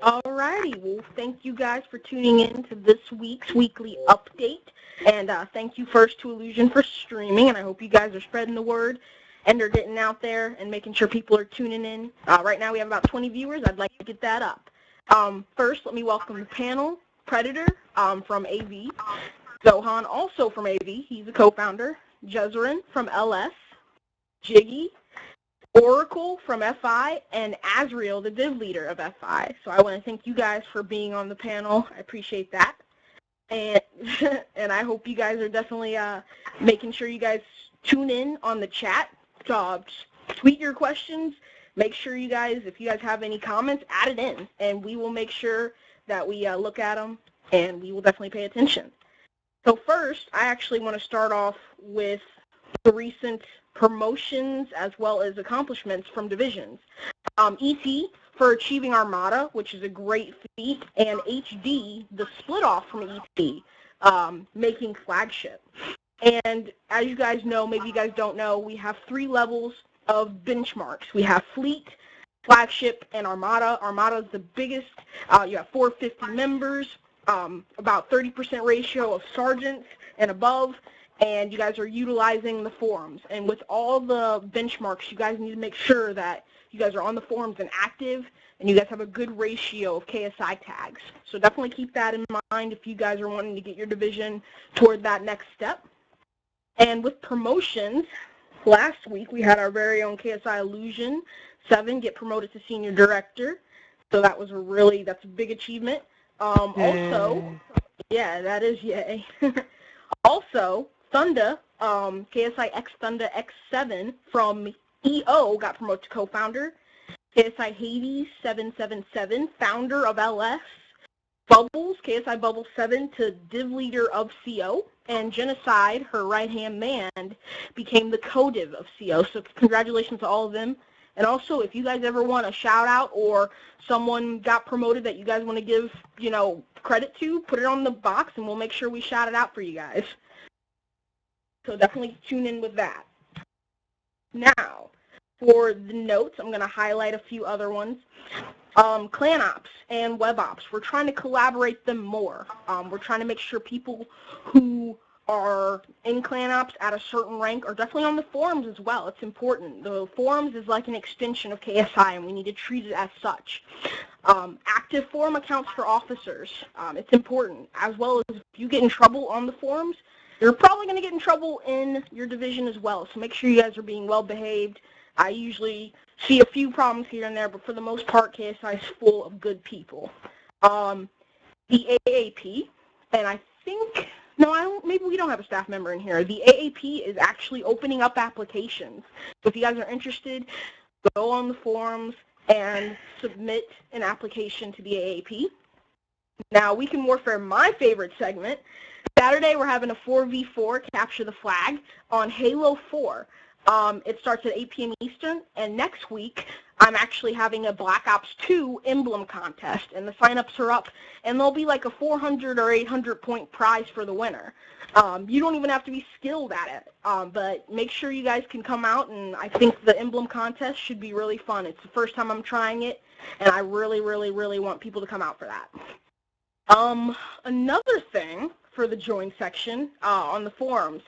Alrighty, well, thank you guys for tuning in to this week's weekly update, and thank you first to Illusion for streaming, and I hope you guys are spreading the word and are getting out there and making sure people are tuning in. Right now we have about 20 viewers. I'd like to get that up. First, let me welcome the panel, Predator from AV, Zohan also from AV, he's a co-founder, Jezerin from LS, Jiggy, Oracle from FI, and Azriel, the div leader of FI. So I want to thank you guys for being on the panel. I appreciate that. And and I hope you guys are definitely making sure you guys tune in on the chat. Tweet your questions. Make sure you guys, if you guys have any comments, add it in, and we will make sure that we look at them, and we will definitely pay attention. So first, I actually want to start off with the recent promotions as well as accomplishments from divisions. ET for achieving Armada, which is a great feat, and HD, the split off from ET, making flagship. And as you guys know, maybe you guys don't know, we have 3 levels of benchmarks. We have Fleet, Flagship, and Armada. Armada is the biggest. You have 450 members, about 30% ratio of sergeants and above, and you guys are utilizing the forums. And with all the benchmarks, you guys need to make sure that you guys are on the forums and active, and you guys have a good ratio of KSI tags. So definitely keep that in mind if you guys are wanting to get your division toward that next step. And with promotions, last week we had our very own KSI Illusion 7 get promoted to Senior Director. So that was that's a big achievement. Also, yeah, that is yay. Also, Thunder, KSI X Thunder X7 from EO got promoted to co-founder. KSI Hades 777, founder of LS. Bubbles, KSI Bubble 7 to div leader of CO. And Genocide, her right-hand man, became the co-div of CO. So congratulations to all of them. And also, if you guys ever want a shout-out or someone got promoted that you guys want to give, credit to, put it on the box, and we'll make sure we shout it out for you guys. So definitely tune in with that. Now, for the notes, I'm going to highlight a few other ones. Clan Ops and Web Ops, we're trying to collaborate them more. We're trying to make sure people who are in Clan Ops at a certain rank are definitely on the forums as well. It's important. The forums is like an extension of KSI, and we need to treat it as such. Active forum accounts for officers. It's important. As well as if you get in trouble on the forums, you're probably going to get in trouble in your division as well. So make sure you guys are being well behaved. I usually see a few problems here and there, but for the most part, KSI is full of good people. The AAP, and I think, maybe we don't have a staff member in here. The AAP is actually opening up applications. So if you guys are interested, go on the forums and submit an application to the AAP. Now, Weekend Warfare, my favorite segment. Saturday, we're having a 4v4, Capture the Flag, on Halo 4. It starts at 8 p.m. Eastern, and next week I'm actually having a Black Ops 2 emblem contest, and the sign-ups are up, and there'll be like a 400 or 800 point prize for the winner. You don't even have to be skilled at it, but make sure you guys can come out, and I think the emblem contest should be really fun. It's the first time I'm trying it, and I really, really, really want people to come out for that. Another thing for the join section on the forums,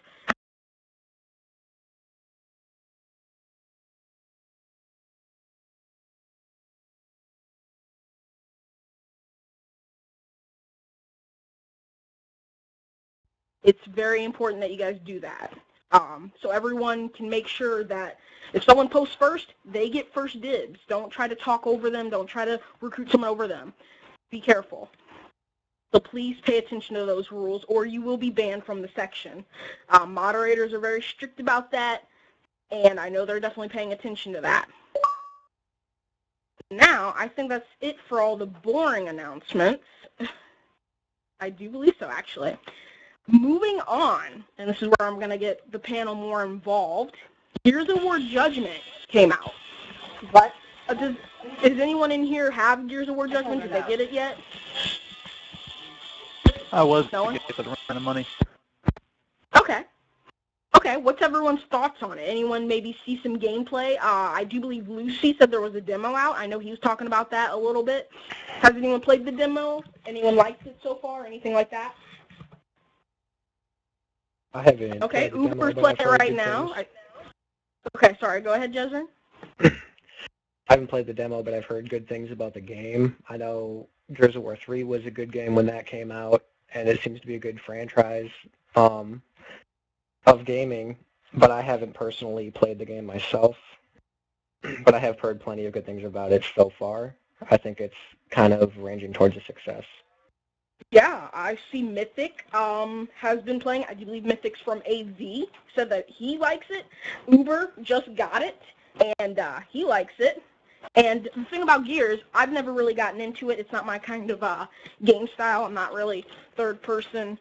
it's very important that you guys do that. So everyone can make sure that if someone posts first, they get first dibs. Don't try to talk over them. Don't try to recruit someone over them. Be careful. So please pay attention to those rules, or you will be banned from the section. Moderators are very strict about that, and I know they're definitely paying attention to that. Now, I think that's it for all the boring announcements. I do believe so, actually. Moving on, and this is where I'm going to get the panel more involved, Gears of War Judgment came out. What? Does anyone in here have Gears of War Judgment? Did they get it yet? I was to get the run of money. Okay. Okay, what's everyone's thoughts on it? Anyone maybe see some gameplay? I do believe Lucy said there was a demo out. I know he was talking about that a little bit. Has anyone played the demo? Anyone liked it so far? Anything like that? I haven't Okay, played the demo, Uber's but playing I've it heard right good now. things. Okay, sorry, go ahead, Jesrin. I haven't played the demo, but I've heard good things about the game. I know Gears of War 3 was a good game when that came out, and it seems to be a good franchise of gaming, but I haven't personally played the game myself. But I have heard plenty of good things about it so far. I think it's kind of ranging towards a success. Yeah, I see Mythic has been playing. I do believe Mythic's from AZ, said that he likes it. Uber just got it, and he likes it. And the thing about Gears, I've never really gotten into it. It's not my kind of game style. I'm not really third-person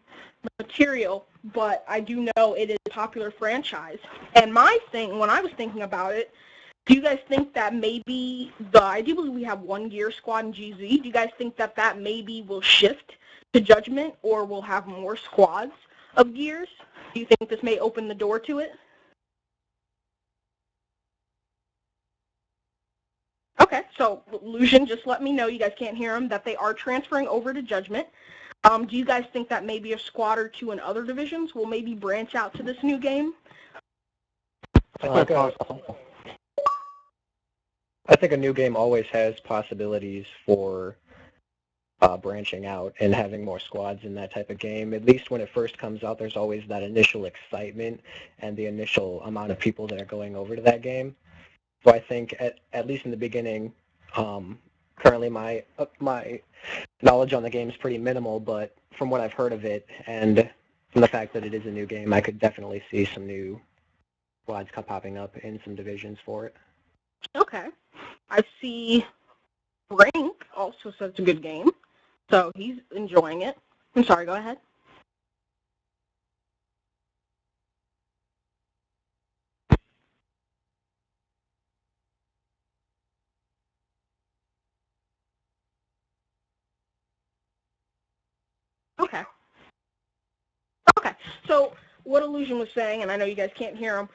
material, but I do know it is a popular franchise. And my thing, when I was thinking about it, do you guys think that maybe I do believe we have one Gear squad in GZ. Do you guys think that that maybe will shift to Judgment, or we'll have more squads of Gears? Do you think this may open the door to it? Okay, so Lucian just let me know, you guys can't hear him, that they are transferring over to Judgment. Do you guys think that maybe a squad or two in other divisions will maybe branch out to this new game? I think a new game always has possibilities for branching out and having more squads in that type of game. At least when it first comes out, there's always that initial excitement and the initial amount of people that are going over to that game. So I think at least in the beginning, currently my knowledge on the game is pretty minimal, but from what I've heard of it and from the fact that it is a new game, I could definitely see some new squads popping up in some divisions for it. Okay. I see Brink also says it's a good game, so he's enjoying it. I'm sorry, go ahead. Okay. Okay. So what Illusion was saying, and I know you guys can't hear him,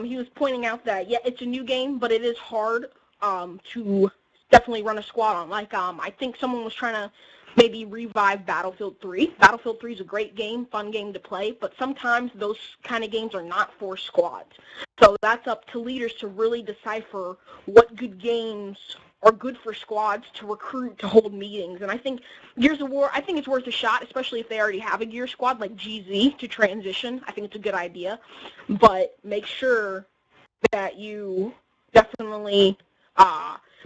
he was pointing out that, yeah, it's a new game, but it is hard to definitely run a squad on. Like, I think someone was trying to maybe revive Battlefield 3. Battlefield 3 is a great game, fun game to play, but sometimes those kind of games are not for squads. So that's up to leaders to really decipher what good games are good for squads to recruit, to hold meetings. And I think Gears of War, I think it's worth a shot, especially if they already have a Gear squad like GZ to transition. I think it's a good idea. But make sure that you definitely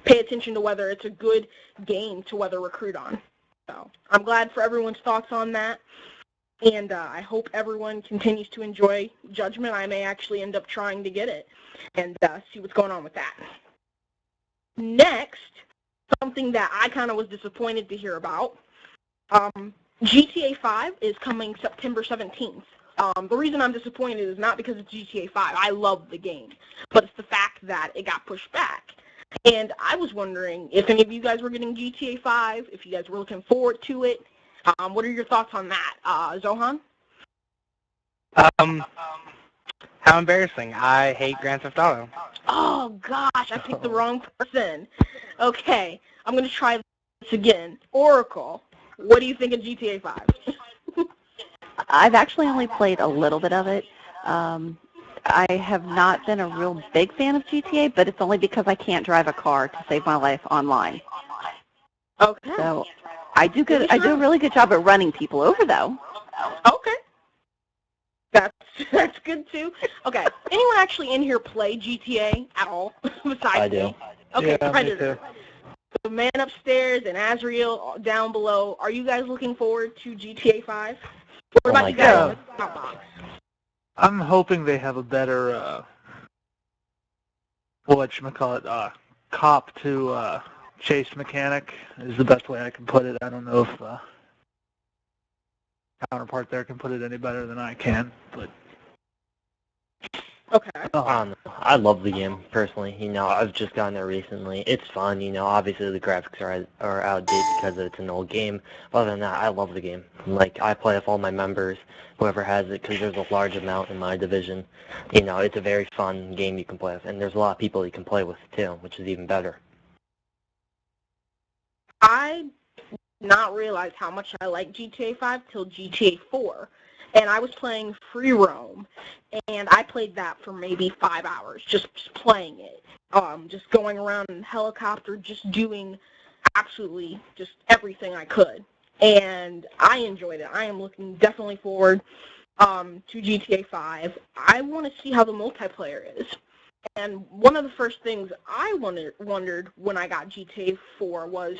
pay attention to whether it's a good game to whether recruit on. So I'm glad for everyone's thoughts on that. And I hope everyone continues to enjoy Judgment. I may actually end up trying to get it and see what's going on with that. Next, something that I kind of was disappointed to hear about, GTA 5 is coming September 17th. The reason I'm disappointed is not because it's GTA 5. I love the game, but it's the fact that it got pushed back. And I was wondering if any of you guys were getting GTA 5, if you guys were looking forward to it. What are your thoughts on that? Zohan? How embarrassing. I hate Grand Theft Auto. Oh, gosh, I picked the wrong person. Okay, I'm going to try this again. Oracle, what do you think of GTA 5? I've actually only played a little bit of it. I have not been a real big fan of GTA, but it's only because I can't drive a car to save my life online. Okay. So I do a really good job at running people over, though. Okay. That's good, too. Okay. Anyone actually in here play GTA at all besides I do. me? Okay, Yeah, Predator. The man upstairs and Azriel down below, are you guys looking forward to GTA 5? What about you guys in the box? I'm hoping they have a better, whatchamacallit, cop to chase mechanic is the best way I can put it. I don't know if counterpart there can put it any better than I can, but Okay. I love the game personally. I've just gotten there recently. It's fun. Obviously the graphics are outdated because it's an old game. But other than that, I love the game. Like I play with all my members, whoever has it, because there's a large amount in my division. It's a very fun game you can play with, and there's a lot of people you can play with too, which is even better. I did not realize how much I like GTA 5 till GTA 4. And I was playing Free Roam, and I played that for maybe 5 hours, just playing it. Just going around in helicopter, just doing absolutely just everything I could. And I enjoyed it. I am looking definitely forward to GTA 5. I want to see how the multiplayer is. And one of the first things I wondered when I got GTA 4 was,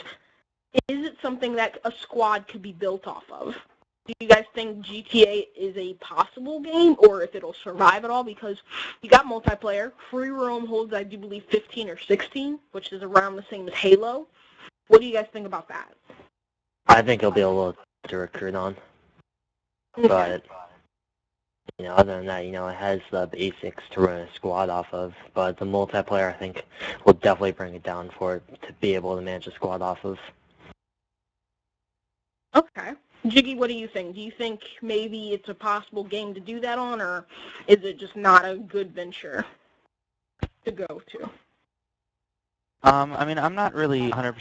is it something that a squad could be built off of? Do you guys think GTA is a possible game, or if it'll survive at all? Because you got multiplayer. Free Roam holds, I do believe, 15 or 16, which is around the same as Halo. What do you guys think about that? I think it'll be a little to recruit on, but other than that, it has the basics to run a squad off of. But the multiplayer, I think, will definitely bring it down for it to be able to manage a squad off of. Okay. Jiggy, what do you think? Do you think maybe it's a possible game to do that on, or is it just not a good venture to go to? I'm not really 100%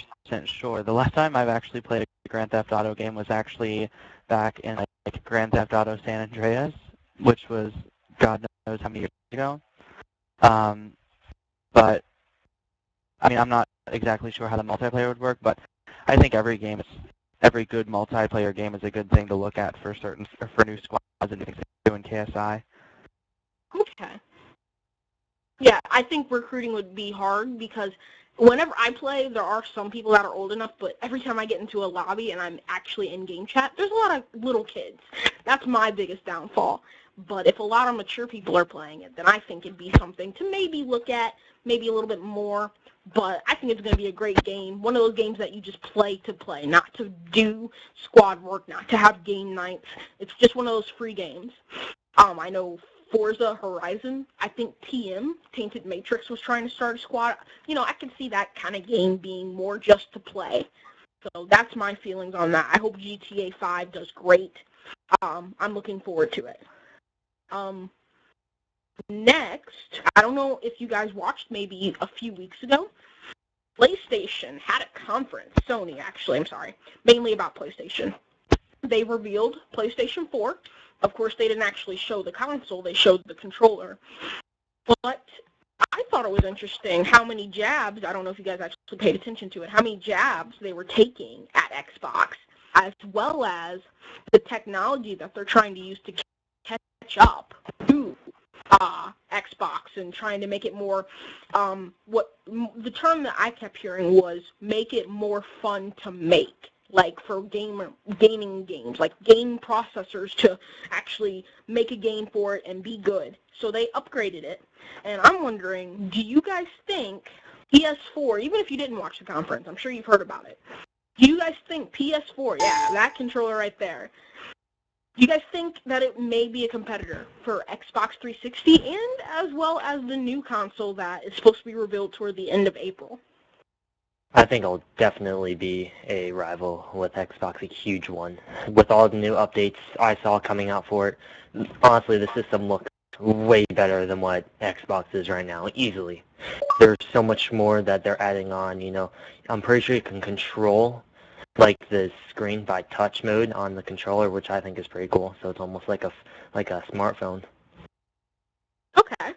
sure. The last time I've actually played a Grand Theft Auto game was actually back in Grand Theft Auto San Andreas, which was God knows how many years ago. But I'm not exactly sure how the multiplayer would work, but I think every good multiplayer game is a good thing to look at for new squads and things to do in KSI. Okay. Yeah, I think recruiting would be hard because whenever I play, there are some people that are old enough, but every time I get into a lobby and I'm actually in game chat, there's a lot of little kids. That's my biggest downfall. But if a lot of mature people are playing it, then I think it'd be something to maybe look at, maybe a little bit more. But I think it's going to be a great game. One of those games that you just play to play, not to do squad work, not to have game nights. It's just one of those free games. I know Forza Horizon, I think TM, Tainted Matrix, was trying to start a squad. I can see that kind of game being more just to play. So that's my feelings on that. I hope GTA 5 does great. I'm looking forward to it. Next, I don't know if you guys watched maybe a few weeks ago, PlayStation had a conference, Sony actually, I'm sorry, mainly about PlayStation. They revealed PlayStation 4. Of course, they didn't actually show the console, they showed the controller. But I thought it was interesting how many jabs, I don't know if you guys actually paid attention to it, how many jabs they were taking at Xbox, as well as the technology that they're trying to use to catch up to Xbox and trying to make it more, what the term that I kept hearing was make it more fun to make, like for gaming games, like game processors to actually make a game for it and be good. So they upgraded it, and I'm wondering, do you guys think PS4, even if you didn't watch the conference, I'm sure you've heard about it, do you guys think PS4, yeah, that controller right there, do you guys think that it may be a competitor for Xbox 360 and as well as the new console that is supposed to be revealed toward the end of April? I think it'll definitely be a rival with Xbox, a huge one. With all the new updates I saw coming out for it, honestly, the system looks way better than what Xbox is right now, easily. There's so much more that they're adding on, I'm pretty sure you can control the screen by touch mode on the controller, which I think is pretty cool. So it's almost like a smartphone. Okay.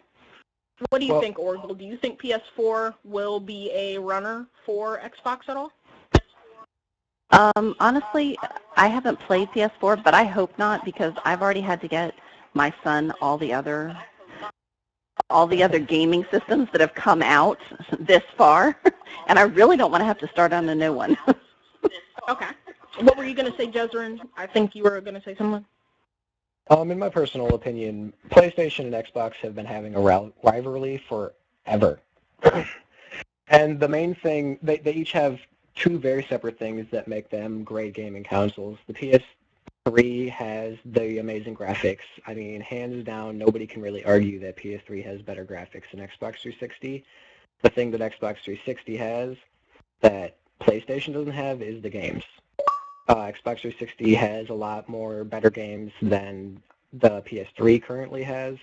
What do you think, Orville? Do you think PS4 will be a runner for Xbox at all? Honestly, I haven't played PS4, but I hope not because I've already had to get my son all the other gaming systems that have come out this far, and I really don't want to have to start on a new one. Okay. What were you going to say, Jezrin? I think you were going to say something. In my personal opinion, PlayStation and Xbox have been having a rivalry forever. And the main thing, they each have two very separate things that make them great gaming consoles. The PS3 has the amazing graphics. I mean, hands down, nobody can really argue that PS3 has better graphics than Xbox 360. The thing that Xbox 360 has that PlayStation doesn't have is the games. Xbox 360 has a lot more better games than the PS3 currently has,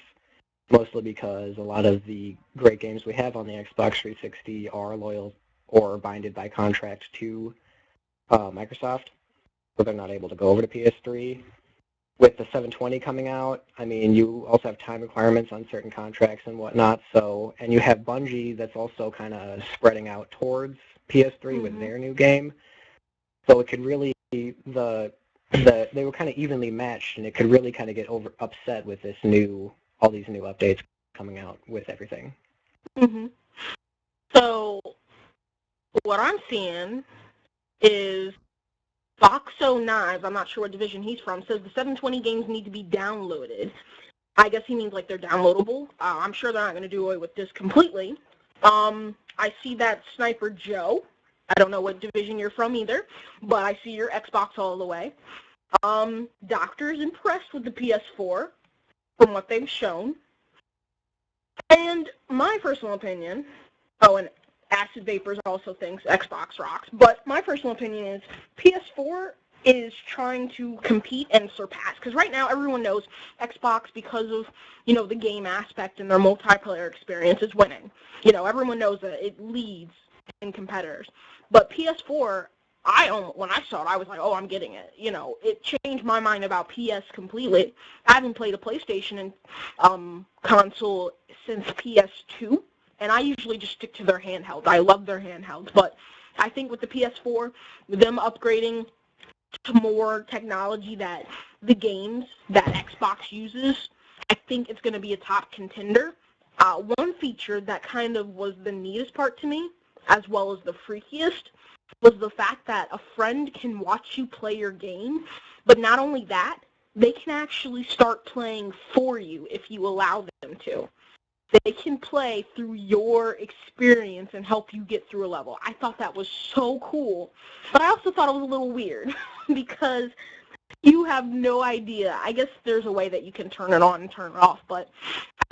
mostly because a lot of the great games we have on the Xbox 360 are loyal or binded by contract to Microsoft, so they're not able to go over to PS3. With the 720 coming out, I mean, you also have time requirements on certain contracts and whatnot, so, and you have Bungie that's also kind of spreading out towards PS3 with their new game, so it could really, they were kind of evenly matched, and it could really kind of get upset with all these new updates coming out with everything. Mm-hmm. So what I'm seeing is Boxo Knives, I'm not sure what division he's from, says the 720 games need to be downloaded. I guess he means like they're downloadable. I'm sure they're not going to do away with this completely. I see that Sniper Joe. I don't know what division you're from either, but I see your Xbox all the way. Doctor's impressed with the PS4 from what they've shown. And my personal opinion, and Acid Vapors also thinks Xbox rocks, but my personal opinion is PS4 is trying to compete and surpass, because right now everyone knows Xbox, because of, the game aspect and their multiplayer experience, is winning. Everyone knows that it leads in competitors. But PS4, when I saw it, I was like, oh, I'm getting it. It changed my mind about PS completely. I haven't played a PlayStation console since PS2, and I usually just stick to their handhelds. I love their handhelds, but I think with the PS4, with them upgrading to more technology that the games that Xbox uses, I think it's going to be a top contender. One feature that kind of was the neatest part to me, as well as the freakiest, was the fact that a friend can watch you play your game, but not only that, they can actually start playing for you if you allow them to. They can play through your experience and help you get through a level. I thought that was so cool, but I also thought it was a little weird because you have no idea. I guess there's a way that you can turn it on and turn it off, but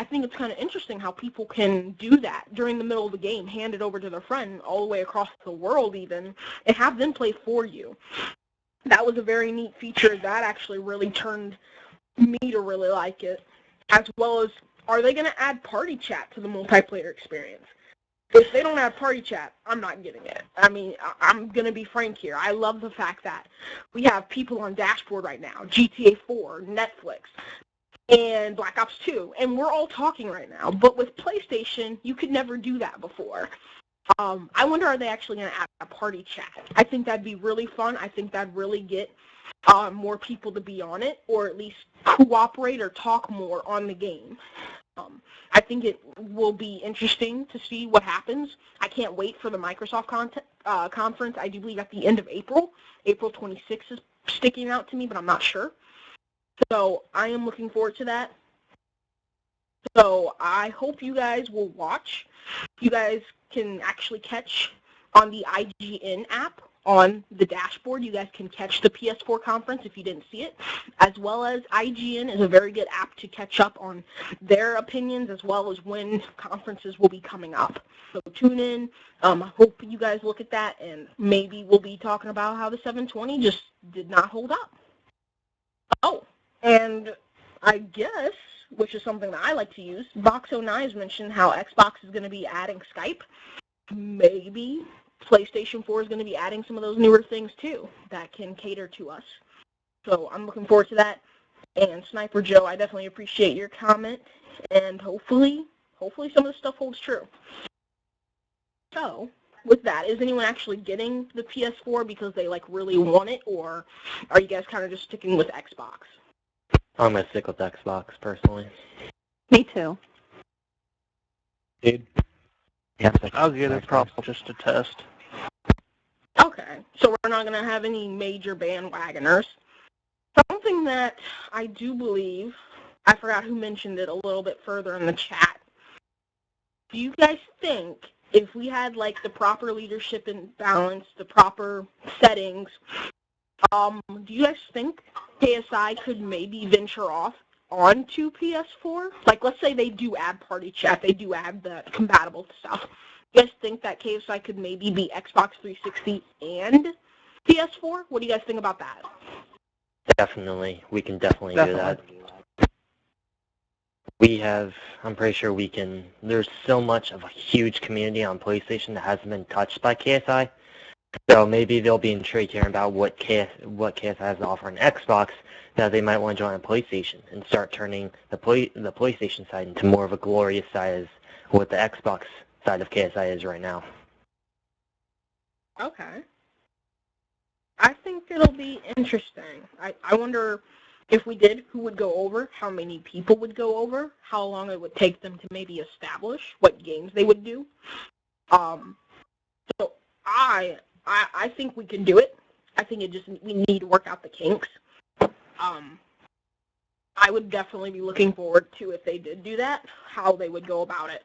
I think it's kind of interesting how people can do that during the middle of the game, hand it over to their friend all the way across the world even, and have them play for you. That was a very neat feature. That actually really turned me to really like it, as well as, are they going to add party chat to the multiplayer experience? If they don't have party chat, I'm not getting it. I mean, I'm going to be frank here. I love the fact that we have people on Dashboard right now, GTA 4, Netflix, and Black Ops 2, and we're all talking right now. But with PlayStation, you could never do that before. I wonder, are they actually going to add a party chat? I think that'd be really fun. I think that'd really get more people to be on it, or at least cooperate or talk more on the game. I think it will be interesting to see what happens. I can't wait for the Microsoft conference. I do believe at the end of April. April 26th is sticking out to me, but I'm not sure. So I am looking forward to that. So I hope you guys will watch. You guys can actually catch on the IGN app on the dashboard. You guys can catch the PS4 conference if you didn't see it, as well as IGN is a very good app to catch up on their opinions, as well as when conferences will be coming up. So tune in. I hope you guys look at that, and maybe we'll be talking about how the 720 just did not hold up. Oh, and I guess, which is something that I like to use, Box09 mentioned how Xbox is going to be adding Skype. Maybe PlayStation 4 is going to be adding some of those newer things too that can cater to us. So I'm looking forward to that. And Sniper Joe, I definitely appreciate your comment, and hopefully some of the stuff holds true. So with that, is anyone actually getting the PS4 because they really want it, or are you guys kind of just sticking with Xbox? I'm going to stick with Xbox, personally. Me too. Dude. Yeah, I'll get it probably just to test. Okay, so we're not going to have any major bandwagoners. Something that I do believe, I forgot who mentioned it a little bit further in the chat. Do you guys think if we had the proper leadership and balance, the proper settings, Do you guys think KSI could maybe venture off onto PS4? Like, let's say they do add party chat, they do add the compatible stuff. You guys think that KSI could maybe be Xbox 360 and PS4? What do you guys think about that? Definitely. We can definitely do that. I'm pretty sure we can, there's so much of a huge community on PlayStation that hasn't been touched by KSI. So maybe they'll be intrigued hearing about what KSI has to offer on Xbox, that they might want to join a PlayStation and start turning the PlayStation side into more of a glorious side as what the Xbox side of KSI is right now. Okay. I think it'll be interesting. I wonder if we did, who would go over, how many people would go over, how long it would take them to maybe establish what games they would do. So I think we can do it. I think we need to work out the kinks. I would definitely be looking forward to, if they did do that, how they would go about it.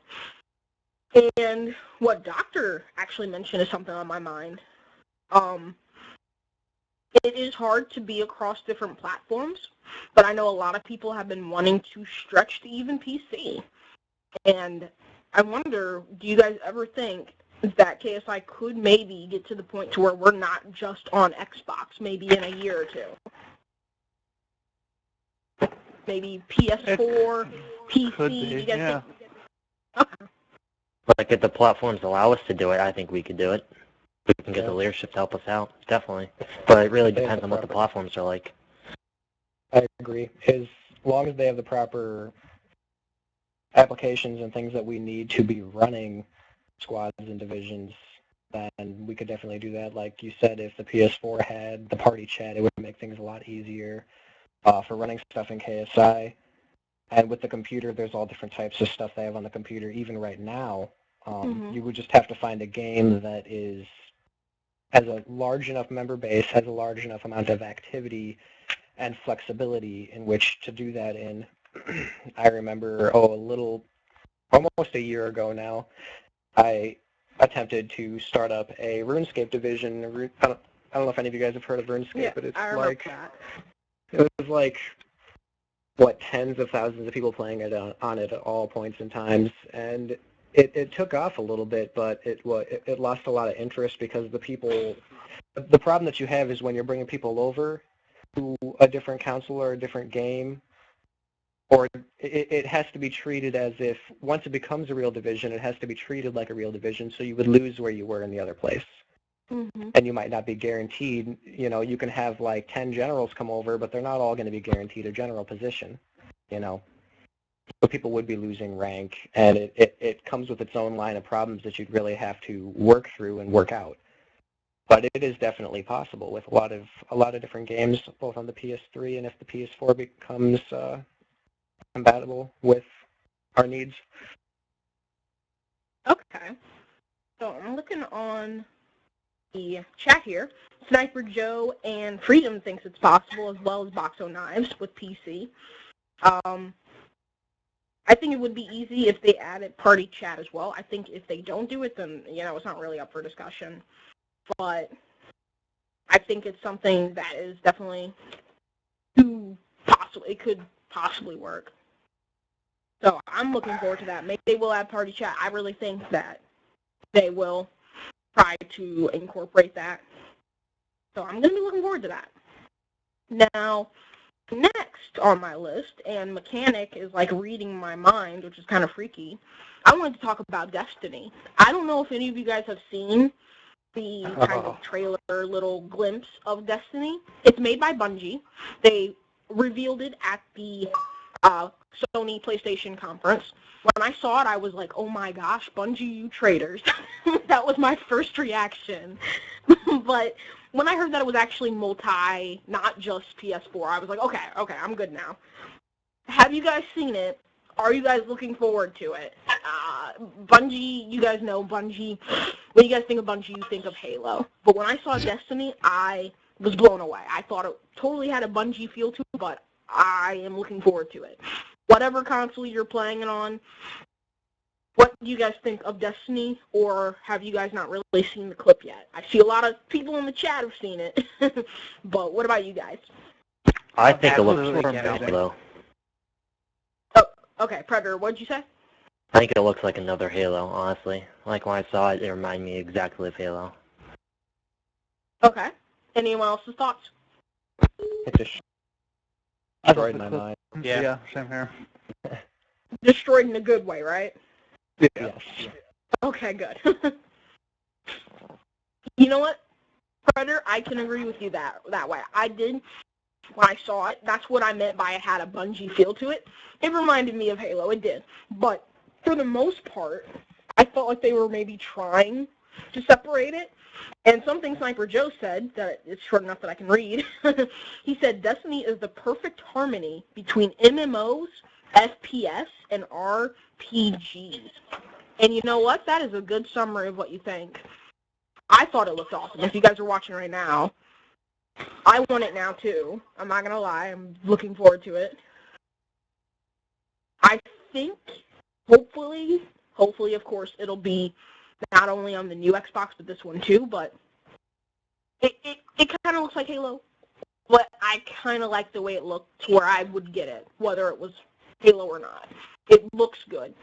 And what Doctor actually mentioned is something on my mind. It is hard to be across different platforms, but I know a lot of people have been wanting to stretch to even PC. And I wonder, do you guys ever think that KSI could maybe get to the point to where we're not just on Xbox, maybe in a year or two? Maybe PS4, PC, Could be, you guys yeah. think? Okay. Like, if the platforms allow us to do it, I think we could do it. We can get the leadership to help us out, definitely. But it really depends on what the platforms are like. I agree. As long as they have the proper applications and things that we need to be running squads and divisions, then we could definitely do that. Like you said, if the PS4 had the party chat, it would make things a lot easier for running stuff in KSI. And with the computer, there's all different types of stuff they have on the computer. Even right now, you would just have to find a game that has a large enough member base, has a large enough amount of activity and flexibility in which to do that in. I remember, almost a year ago now, I attempted to start up a RuneScape division. I don't know if any of you guys have heard of RuneScape, Yeah, but it's I remember that. it was like, tens of thousands of people playing it on it at all points and times, and it took off a little bit, but it lost a lot of interest because the problem that you have is when you're bringing people over to a different console or a different game, or it has to be treated as if, once it becomes a real division, it has to be treated like a real division, so you would lose where you were in the other place. Mm-hmm. And you might not be guaranteed, you can have like 10 generals come over, but they're not all going to be guaranteed a general position, So people would be losing rank, and it comes with its own line of problems that you'd really have to work through and work out. But it is definitely possible with a lot of different games, both on the PS3 and if the PS4 becomes compatible with our needs. Okay. So I'm looking on the chat here. Sniper Joe and Freedom thinks it's possible, as well as Boxo Knives with PC. I think it would be easy if they added party chat as well. I think if they don't do it, then, it's not really up for discussion. But I think it's something that is definitely it could possibly work. So I'm looking forward to that. Maybe they will add party chat. I really think that they will try to incorporate that. So I'm going to be looking forward to that. Now, next on my list, and Mechanic is like reading my mind, which is kind of freaky, I wanted to talk about Destiny. I don't know if any of you guys have seen the kind of trailer, little glimpse of Destiny. It's made by Bungie. They revealed it at the Sony PlayStation conference. When I saw it, I was like, oh my gosh, Bungie, you traitors. That was my first reaction. But when I heard that it was actually multi, not just PS4, I was like, okay, I'm good now. Have you guys seen it? Are you guys looking forward to it? Bungie, you guys know Bungie. When you guys think of Bungie, you think of Halo. But when I saw Destiny, I was blown away. I thought it totally had a Bungie feel to it, but I am looking forward to it. Whatever console you're playing it on, what do you guys think of Destiny, or have you guys not really seen the clip yet? I see a lot of people in the chat have seen it, but what about you guys? I think it looks Absolutely like get it. Halo. Oh, okay, Predator, what'd you say? I think it looks like another Halo, honestly. Like when I saw it, it reminded me exactly of Halo. Okay. Anyone else's thoughts? It just I thought destroyed the my clip- mind. Yeah. Same here. Destroyed in a good way, right? Yeah. Yes. Okay, good. You know what, Predator, I can agree with you that way. I did, when I saw it, that's what I meant by it had a Bungie feel to it. It reminded me of Halo, it did. But for the most part, I felt like they were maybe trying to separate it. And something Sniper Joe said, that it's short enough that I can read, he said, Destiny is the perfect harmony between MMOs, FPS, and RPGs. And you know what? That is a good summary of what you think. I thought it looked awesome. If you guys are watching right now, I want it now too. I'm not going to lie. I'm looking forward to it. I think, hopefully, of course, it'll be not only on the new Xbox, but this one too, but it kind of looks like Halo, but I kind of like the way it looked to where I would get it, whether it was Halo or not. It looks good.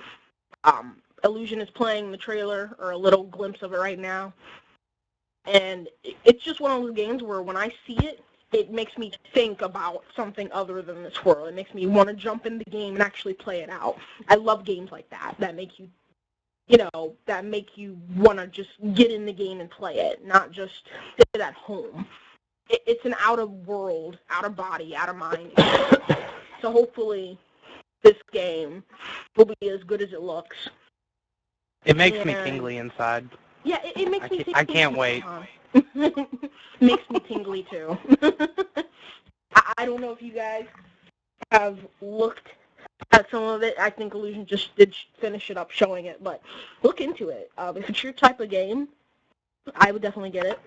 Illusion is playing the trailer, or a little glimpse of it right now, and it's just one of those games where when I see it, it makes me think about something other than this world. It makes me want to jump in the game and actually play it out. I love games like that make you, that make you want to just get in the game and play it, not just sit at home. It's an out-of-world, out-of-body, out-of-mind experience. So hopefully this game will be as good as it looks. It makes me And- tingly inside. Yeah, it makes me tingly. I can't wait. Makes me tingly, too. I don't know if you guys have looked at some of it. I think Illusion just did finish it up showing it, but look into it. If it's your type of game, I would definitely get it.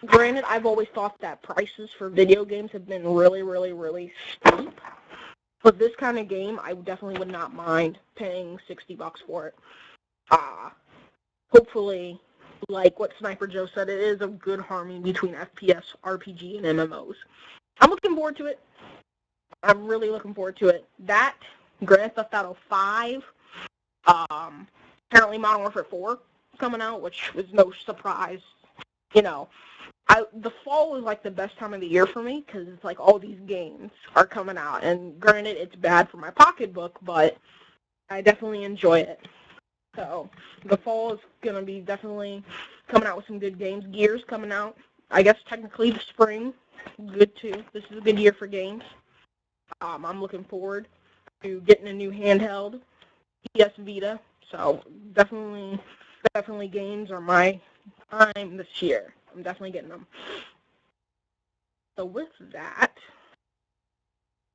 Granted, I've always thought that prices for video games have been really, really, really steep. But this kind of game, I definitely would not mind paying $60 for it. Hopefully, like what Sniper Joe said, it is a good harmony between FPS, RPG, and MMOs. I'm looking forward to it. I'm really looking forward to it. That, Grand Theft Auto 5, apparently Modern Warfare 4 is coming out, which was no surprise. The fall is like the best time of the year for me because it's like all these games are coming out. And granted, it's bad for my pocketbook, but I definitely enjoy it. So the fall is going to be definitely coming out with some good games. Gears coming out. I guess technically the spring, good too. This is a good year for games. I'm looking forward to getting a new handheld, PS Vita. So definitely games are my time this year. I'm definitely getting them. So with that,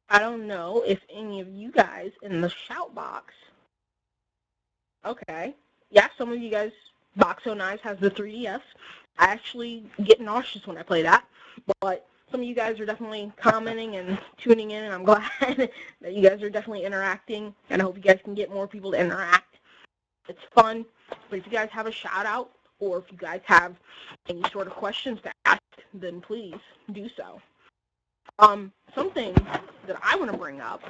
I don't know if any of you guys in the shout box. Okay. Yeah, some of you guys, Boxo9 has the 3DS. I actually get nauseous when I play that, but some of you guys are definitely commenting and tuning in, and I'm glad that you guys are definitely interacting, and I hope you guys can get more people to interact. It's fun, but if you guys have a shout-out, or if you guys have any sort of questions to ask, then please do so. Something that I want to bring up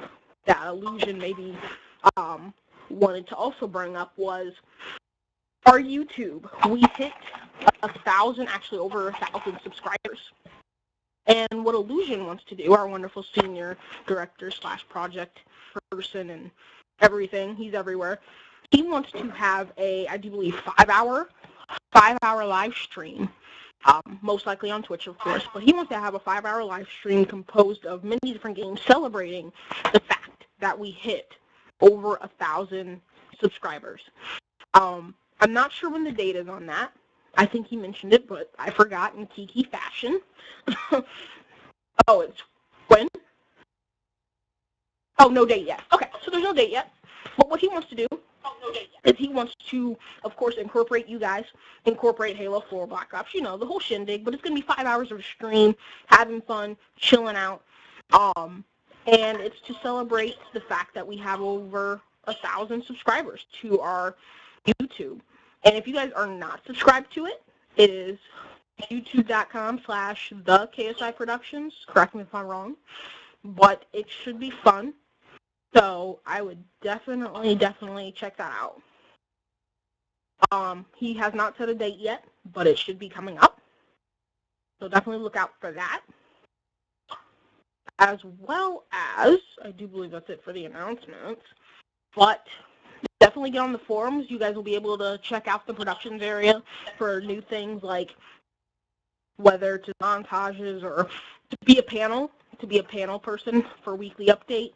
that Illusion maybe wanted to also bring up was our YouTube. We hit 1,000, actually over 1,000 subscribers. And what Illusion wants to do, our wonderful senior director / project person and everything, he's everywhere, he wants to have a, I do believe, 5-hour live stream, most likely on Twitch, of course, but he wants to have a 5-hour live stream composed of many different games celebrating the fact that we hit over 1,000 subscribers. I'm not sure when the date is on that. I think he mentioned it, but I forgot in Kiki fashion. Oh, it's when? Oh, no date yet. Okay, so there's no date yet. But what he wants to do is he wants to, of course, incorporate you guys, incorporate Halo 4, Black Ops, the whole shindig, but it's going to be 5 hours of stream, having fun, chilling out. And it's to celebrate the fact that we have over 1,000 subscribers to our YouTube. And if you guys are not subscribed to it, it is youtube.com/the KSI Correct me if I'm wrong. But it should be fun. So I would definitely check that out. He has not set a date yet, but it should be coming up. So definitely look out for that. As well as, I do believe that's it for the announcements, but definitely get on the forums. You guys will be able to check out the productions area for new things like whether to montages or to be a panel person for weekly update,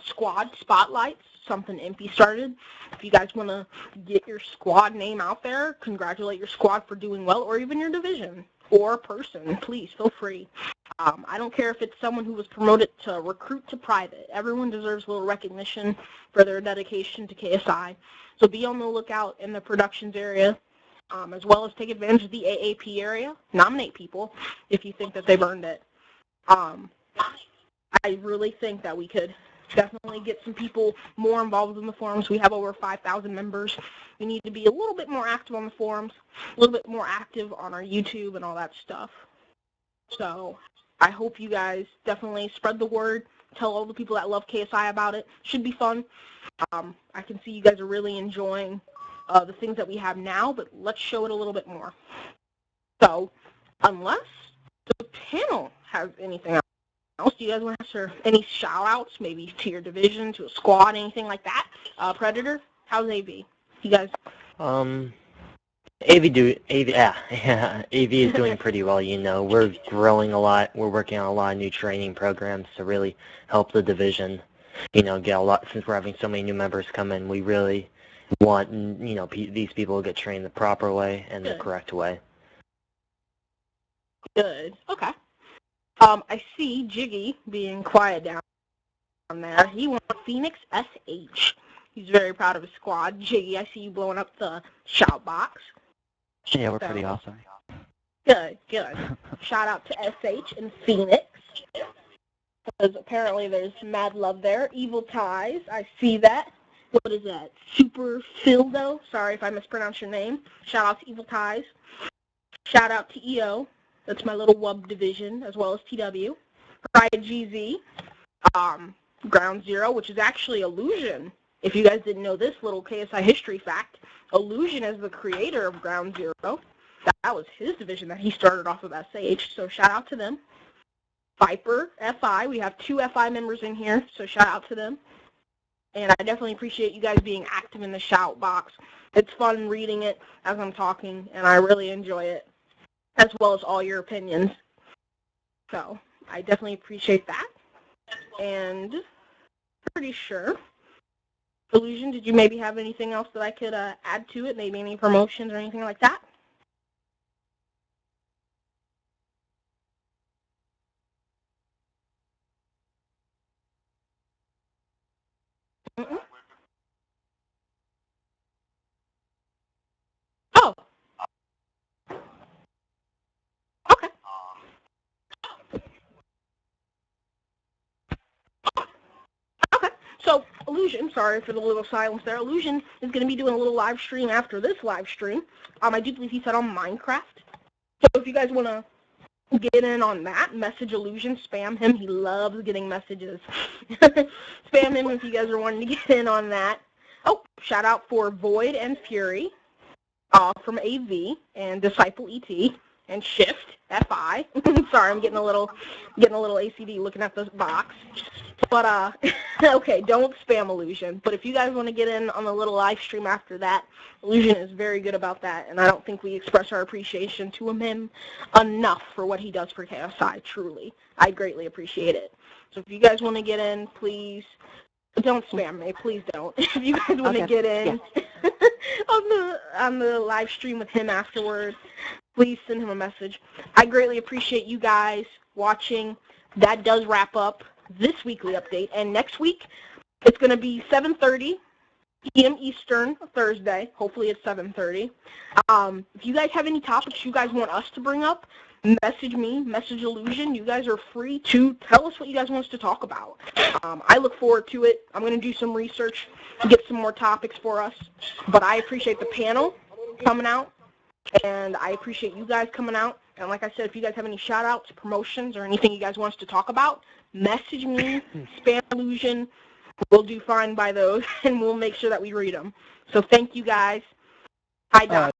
squad spotlights, something Impy started. If you guys want to get your squad name out there, congratulate your squad for doing well, or even your division or person, please feel free. I don't care if it's someone who was promoted to recruit to private. Everyone deserves a little recognition for their dedication to KSI. So be on the lookout in the productions area, as well as take advantage of the AAP area. Nominate people if you think that they've earned it. I really think that we could definitely get some people more involved in the forums. We have over 5,000 members. We need to be a little bit more active on the forums, a little bit more active on our YouTube and all that stuff. So I hope you guys definitely spread the word. Tell all the people that love KSI about it. Should be fun. I can see you guys are really enjoying the things that we have now, but let's show it a little bit more. So unless the panel has anything else, do you guys want to answer any shout-outs, maybe to your division, to a squad, anything like that? Predator, how's AV? You guys? AV is doing pretty well, you know. We're growing a lot. We're working on a lot of new training programs to really help the division, you know, get a lot, since we're having so many new members come in, we really want, you know, these people to get trained the proper way and the correct way. Good. Okay. I see Jiggy being quiet down there. He wants Phoenix SH. He's very proud of his squad. Jiggy, I see you blowing up the shout box. Yeah, we're pretty awesome. Good, good. Shout out to SH and Phoenix. Because apparently there's mad love there. Evil Ties, I see that. What is that? Super Fildo? Sorry if I mispronounced your name. Shout out to Evil Ties. Shout out to EO. That's my little WUB division, as well as TW. Pride GZ. Ground Zero, which is actually Illusion. If you guys didn't know this little KSI history fact, Illusion is the creator of Ground Zero. That was his division that he started off with SH, so shout out to them. Viper, FI, we have 2 FI members in here, so shout out to them. And I definitely appreciate you guys being active in the shout box. It's fun reading it as I'm talking, and I really enjoy it, as well as all your opinions. So I definitely appreciate that. And pretty sure, Illusion, did you maybe have anything else that I could add to it? Maybe any promotions or anything like that? Mm-mm. Oh. Okay. Okay. So Illusion, sorry for the little silence there. Illusion is going to be doing a little live stream after this live stream. I do believe he said on Minecraft. So if you guys want to get in on that, message Illusion, spam him. He loves getting messages. Spam him if you guys are wanting to get in on that. Oh, shout out for Void and Fury from AV and Disciple ET and Shift FI. Sorry, I'm getting a little ACD looking at this box. But okay, don't spam Illusion. But if you guys want to get in on the little live stream after that, Illusion is very good about that, and I don't think we express our appreciation to him enough for what he does for KSI. Truly, I greatly appreciate it. So if you guys want to get in, please don't spam me. Please don't. If you guys want to get in on the live stream with him afterwards, please send him a message. I greatly appreciate you guys watching. That does wrap up this weekly update, and next week it's going to be 7:30 p.m. Eastern, Thursday. Hopefully it's 7:30. If you guys have any topics you guys want us to bring up, message me, message Illusion. You guys are free to tell us what you guys want us to talk about. I look forward to it. I'm going to do some research, get some more topics for us. But I appreciate the panel coming out, and I appreciate you guys coming out. And like I said, if you guys have any shout-outs, promotions, or anything you guys want us to talk about, message me, spam Illusion. We'll do fine by those, and we'll make sure that we read them. So thank you guys. Hi, Doc.